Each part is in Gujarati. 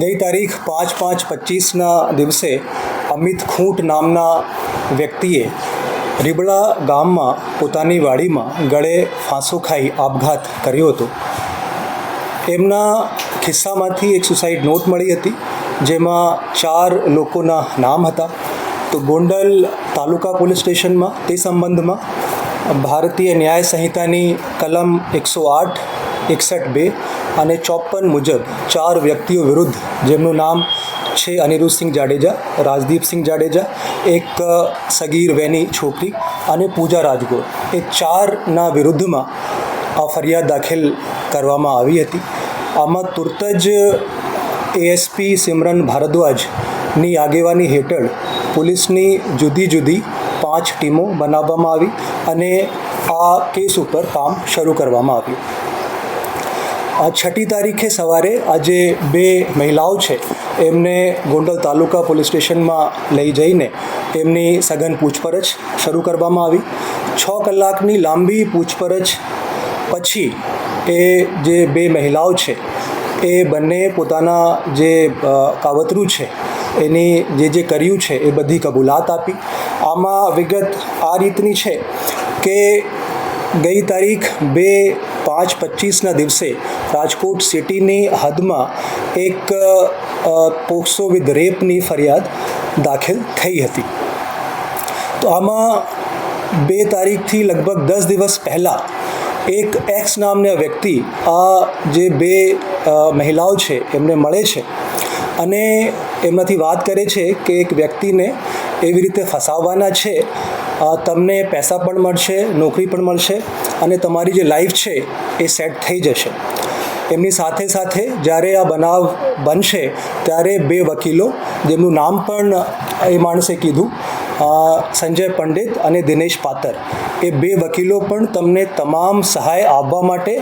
ગઈ તારીખ 5/5/25ના દિવસે અમિત ખૂંટ નામના વ્યક્તિએ રીબડા ગામમાં પોતાની વાડીમાં ગળે ફાંસો ખાઈ આપઘાત કર્યો હતો. એમના ખિસ્સામાંથી એક સુસાઇડ નોટ મળી હતી, જેમાં 4 લોકોના નામ હતા. તો ગોંડલ તાલુકા પોલીસ સ્ટેશનમાં તે સંબંધમાં ભારતીય ન્યાય સંહિતાની કલમ 108, 61(2) અને 54 મુજબ 4 વ્યક્તિઓ વિરુદ્ધ, જેમનું નામ છે અનિરુદ્ધસિંહ જાડેજા, રાજદીપસિંહ જાડેજા, એક સગીર વેની છોકરી અને પૂજા રાજગોર, એ 4ના વિરુદ્ધમાં આ ફરિયાદ દાખલ કરવામાં આવી હતી. આમાં તુરત જ એએસપી સિમરન ભારદ્વાજની આગેવાની હેઠળ પોલીસની જુદી જુદી 5 ટીમો બનાવવામાં આવી અને આ કેસ ઉપર કામ શરૂ કરવામાં આવ્યું. 6મી તારીખે સવારે આજે 2 મહિલાઓ છે એમને ગોંડલ તાલુકા પોલીસ સ્ટેશનમાં લઈ જઈને એમની સઘન પૂછપરછ શરૂ કરવામાં આવી. 6 કલાકની લાંબી પૂછપરછ પછી એ જે 2 મહિલાઓ છે એ બંને પોતાના જે કાવતરું છે એની જે કર્યું છે એ બધી કબૂલાત આપી. આમાં વિગત આ રીતની છે કે ગઈ તારીખ 2/5/25ના દિવસે રાજકોટ સિટીની હદમાં એક પોક્સો વિથ રેપની ફરિયાદ દાખલ થઈ હતી. તો આમાં 2 તારીખથી લગભગ 10 દિવસ પહેલાં એક એક્સ નામના વ્યક્તિ આ જે 2 મહિલાઓ છે એમને મળે છે અને એમનાથી વાત કરે છે કે એક વ્યક્તિને એવી રીતે ફસાવવાના છે, તમને પૈસા પણ મળશે, નોકરી પણ મળશે અને તમારી જે લાઈફ છે એ સેટ થઈ જશે. એમની સાથે સાથે જ્યારે આ બનાવ બનશે ત્યારે 2 વકીલો, જેમનું નામ પણ એ માણસે કીધું, સંજય પંડિત અને દિનેશ પાતર, એ 2 વકીલો પણ તમને તમામ સહાય આપવા માટે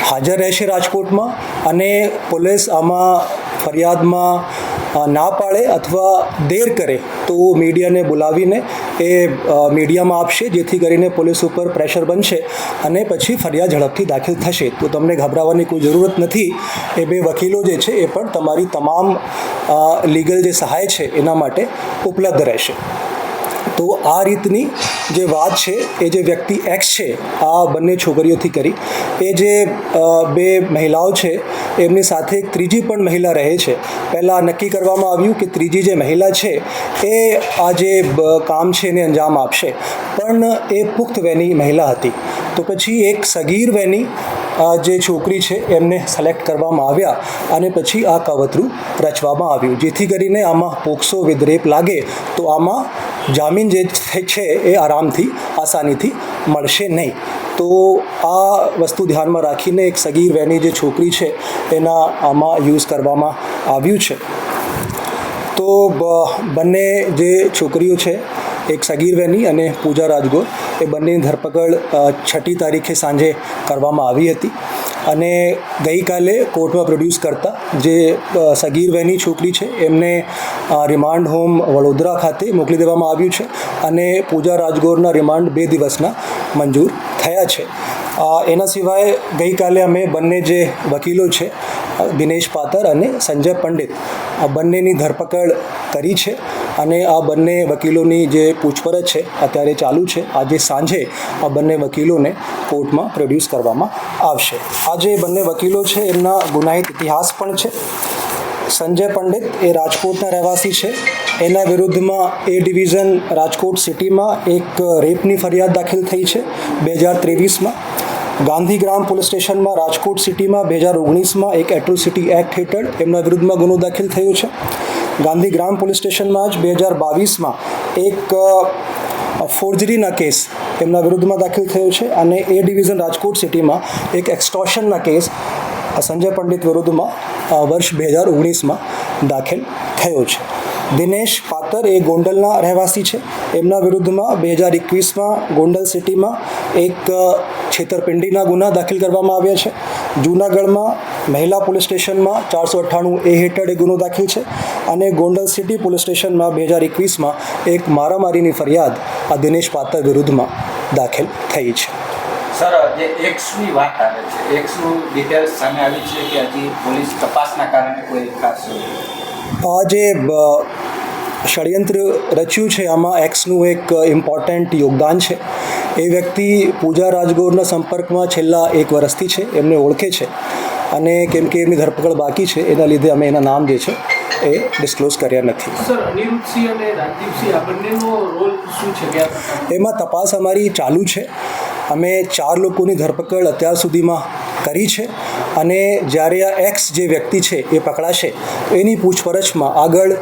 હાજર રહેશે રાજકોટમાં. અને પોલીસ આમાં ફરિયાદમાં ના પાડે અથવા દેર કરે તો મીડિયાને બોલાવીને એ મીડિયામાં આપશે, જેથી કરીને પોલીસ ઉપર પ્રેશર બનશે અને પછી ફરિયાદ ઝડપથી દાખલ થશે. તો તમને ગભરાવાની કોઈ જરૂરત નથી. એ 2 વકીલો જે છે એ પણ તમારી તમામ લીગલ જે સહાય છે એના માટે ઉપલબ્ધ રહેશે. તો આ રીતની જે વાત છે એ જે વ્યક્તિ એક્સ છે આ બંને છોકરીઓથી કરી. એ જે 2 મહિલાઓ છે એમની સાથે એક ત્રીજી પણ મહિલા રહે છે. પહેલાં નક્કી કરવામાં આવ્યું કે ત્રીજી જે મહિલા છે એ આ જે કામ છે એને અંજામ આપશે, પણ એ પુખ્ત વયની મહિલા હતી. તો પછી એક સગીર વયની જે છોકરી છે એમને સિલેક્ટ કરવામાં આવ્યા અને પછી આ કાવતરું રચવામાં આવ્યું, જેથી કરીને આમાં પોક્સો વિથ રેપ લાગે તો આમાં જામીન જે છે એ આરામથી, આસાનીથી મળશે નહીં. તો આ વસ્તુ ધ્યાનમાં રાખીને એક સગીર વયની જે છોકરી છે એના આમાં યુઝ કરવામાં આવ્યું છે. તો બંને જે છોકરીઓ છે, એક સગીર વયની અને પૂજા રાજગોર, એ બંનેની ધરપકડ 6મી તારીખે સાંજે કરવામાં આવી હતી અને ગઈકાલે કોર્ટમાં પ્રોડ્યુસ કરતા જે સગીર વયની છોકરી છે એમને રિમાન્ડ હોમ વડોદરા ખાતે મોકલી દેવામાં આવ્યું છે અને પૂજા રાજગોરના રિમાન્ડ 2 દિવસના મંજૂર થયા છે. એના સિવાય ગઈકાલે અમે બંને જે વકીલો છે, દિનેશ પાતર અને સંજય પંડિત, આ બંનેની ધરપકડ કરી છે અને આ બંને વકીલોની જે પૂછપરછ છે અત્યારે ચાલુ છે. આજે સાંજે આ બંને વકીલોને કોર્ટમાં પ્રોડ્યુસ કરવામાં આવશે. આ જે બંને વકીલો છે એમના ગુનાહિત ઇતિહાસ પણ છે. સંજય પંડિત એ રાજકોટના રહેવાસી છે. એના વિરુદ્ધમાં એ ડિવિઝન રાજકોટ સિટીમાં એક રેપની ફરિયાદ દાખલ થઈ છે 2023માં. ગાંધીગ્રામ પોલીસ સ્ટેશનમાં રાજકોટ સિટીમાં 2019માં એક એટ્રોસિટી એક્ટ હેઠળ એમના વિરુદ્ધમાં ગુનો દાખલ થયો છે. ગાંધીગ્રામ પોલીસ સ્ટેશનમાં જ 2022માં એક ફોર્જરીના કેસ એમના વિરુદ્ધમાં દાખલ થયો છે અને એ ડિવિઝન રાજકોટ સિટીમાં એક એક્સટોર્શનના કેસ સંજય પંડિત વિરુદ્ધમાં વર્ષ 2019માં દાખલ થયો છે. દિનેશ પાતર એ ગોંડલના રહેવાસી છે. એમના વિરુદ્ધમાં 2021માં ગોંડલ સિટીમાં એક છેતરપિંડીના ગુના દાખલ કરવામાં આવ્યા છે. જૂનાગઢમાં મહિલા પોલીસ સ્ટેશનમાં 498A હેઠળ એક ગુનો દાખલ છે અને ગોંડલ સિટી પોલીસ સ્ટેશનમાં 2021માં એક મારામારીની ફરિયાદ આ દિનેશ પાતર વિરુદ્ધમાં દાખલ થઈ છે. સર, જે એક્સની વાત આવે છે, એક્સનું ડિટેલ્સ સામે આવી છે કે હજી પોલીસ તપાસના કારણે કોઈ ખાસ આ જે ષડયંત્ર રચ્યું છે આમાં એક્સનું એક ઇમ્પોર્ટન્ટ યોગદાન છે. એ વ્યક્તિ પૂજા રાજગોરના સંપર્કમાં છેલ્લા 1 વર્ષથી છે, એમને ઓળખે છે અને કેમ કે એમની ધરપકડ બાકી છે એના લીધે અમે એના નામ જે છે એ ડિસ્ક્લોઝ કર્યા નથી. સર, અનિરુદ્ધસિંહ અને રાજદીપસિંહ આ બંનેનો રોલ શું છે? એમાં તપાસ અમારી ચાલુ છે. અમે 4 લોકોની ધરપકડ અત્યાર સુધીમાં કરી છે અને જ્યારે આ એક્સ જે વ્યક્તિ છે એ પકડાશે એની પૂછપરછમાં આગળ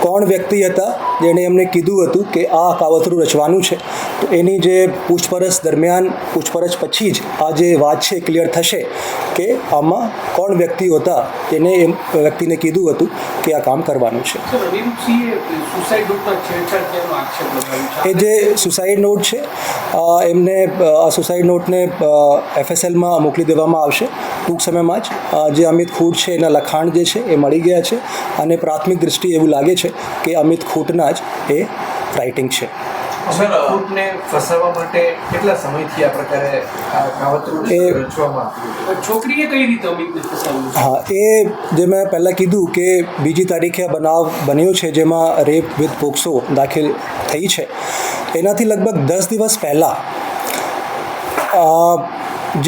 કોણ વ્યક્તિ હતા જેણે એમને કીધું હતું કે આ કાવતરું રચવાનું છે, તો એની જે પૂછપરછ પછી જ આ જે વાત છે ક્લિયર થશે કે આમાં કોણ વ્યક્તિઓ હતા તેને એમ વ્યક્તિને કીધું હતું કે આ કામ કરવાનું છે. સર, અનિરુદ્ધસિંહે સુસાઇડ નોટ પર છેડછાડ કરવાનો આક્ષેપ લગાવ્યો છે. એ જે સુસાઇડ નોટ છે એમને આ સુસાઇડ નોટને FSLમાં મોકલી દેવામાં આવશે ટૂંક સમયમાં જ. જે અમિત ખૂટ છે એના લખાણ જે છે એ મળી ગયા છે અને પ્રાથમિક દૃષ્ટિએ એવું લાગે છે કે અમિત ખૂટના જ એ રાઇટિંગ છે. અમિત ખૂટને ફસાવવા માટે કેટલા સમયથી આ પ્રકારે આ કાવતરું રચવામાં આવ્યું? છોકરીએ કઈ રીતે અમિતને ફસાવ્યું? હા, એ જે મેં પહેલાં કીધું કે 2જી તારીખે આ બનાવ બન્યો છે જેમાં રેપ વિથ પોક્સો દાખલ થઈ છે. એનાથી લગભગ 10 દિવસ પહેલાં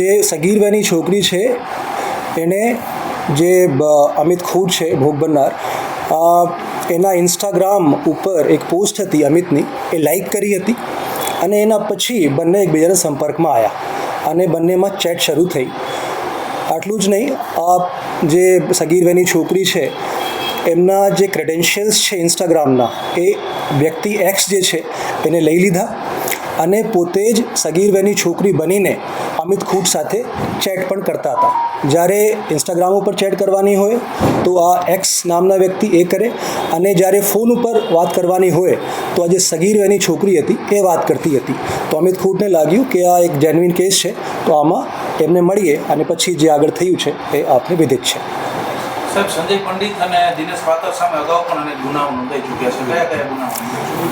જે સગીર વયની છોકરી છે એણે જે અમિત ખૂટ છે ભોગ બનનાર એના ઇન્સ્ટાગ્રામ ઉપર એક પોસ્ટ હતી અમિતની, એ લાઈક કરી હતી અને એના પછી બંને એકબીજાના સંપર્કમાં આવ્યા અને બંનેમાં ચેટ શરૂ થઈ. આટલું જ નહીં, આ જે સગીર વયની છોકરી છે એમના જે ક્રેડેન્શિયલ્સ છે ઇન્સ્ટાગ્રામના એ વ્યક્તિ એક્સ જે છે એને લઈ લીધા અને પોતે જ સગીર વયની છોકરી બનીને અમિત ખૂટ સાથે ચેટ પણ કરતા હતા. જ્યારે ઇન્સ્ટાગ્રામ ઉપર ચેટ કરવાની હોય તો આ એક્સ નામના વ્યક્તિ એ કરે અને જ્યારે ફોન ઉપર વાત કરવાની હોય તો આ જે સગીર વયની છોકરી હતી એ વાત કરતી હતી. તો અમિત ખૂટને લાગ્યું કે આ એક જેન્યુઇન કેસ છે, તો આમાં એમને મળીએ અને પછી જે આગળ થયું છે એ આપને વિદિત છે. સાહેબ, સંજય પંડિત અને દિનેશ પાત્ર સામે અગાઉ પણ અનેક ગુનાઓ નોંધાઈ ચૂક્યા છે. કયા કયા ગુનાઓ?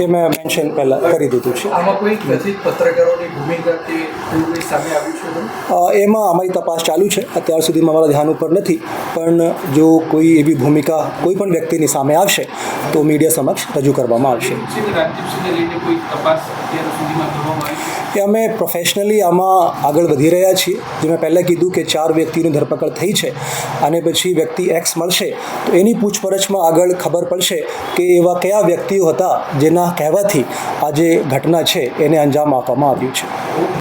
એ મેં મેન્શન પહેલાં કરી દીધું છે. આમાં કોઈ કથિત પત્રકારોની ભૂમિકા કે એવું કંઈ સામે આવ્યું છે? એમાં અમારી તપાસ ચાલુ છે. અત્યાર સુધીમાં અમારા ધ્યાન ઉપર નથી, પણ જો કોઈ એવી ભૂમિકા કોઈ પણ વ્યક્તિની સામે આવશે તો મીડિયા સમક્ષ રજૂ કરવામાં આવશે. રાજદીપસિંહને લઈને કોઈ તપાસ અત્યાર સુધીમાં કરવામાં આવી છે? એ અમે પ્રોફેશનલી આમાં આગળ વધી રહ્યા છીએ. જે મેં પહેલાં કીધું કે 4 વ્યક્તિની ધરપકડ થઈ છે અને પછી વ્યક્તિ એક્સ મળશે તો એની પૂછપરછમાં આગળ ખબર પડશે કે એવા કયા વ્યક્તિઓ હતા જેના કહેવાથી આ જે ઘટના છે એને અંજામ આપવામાં આવ્યું છે.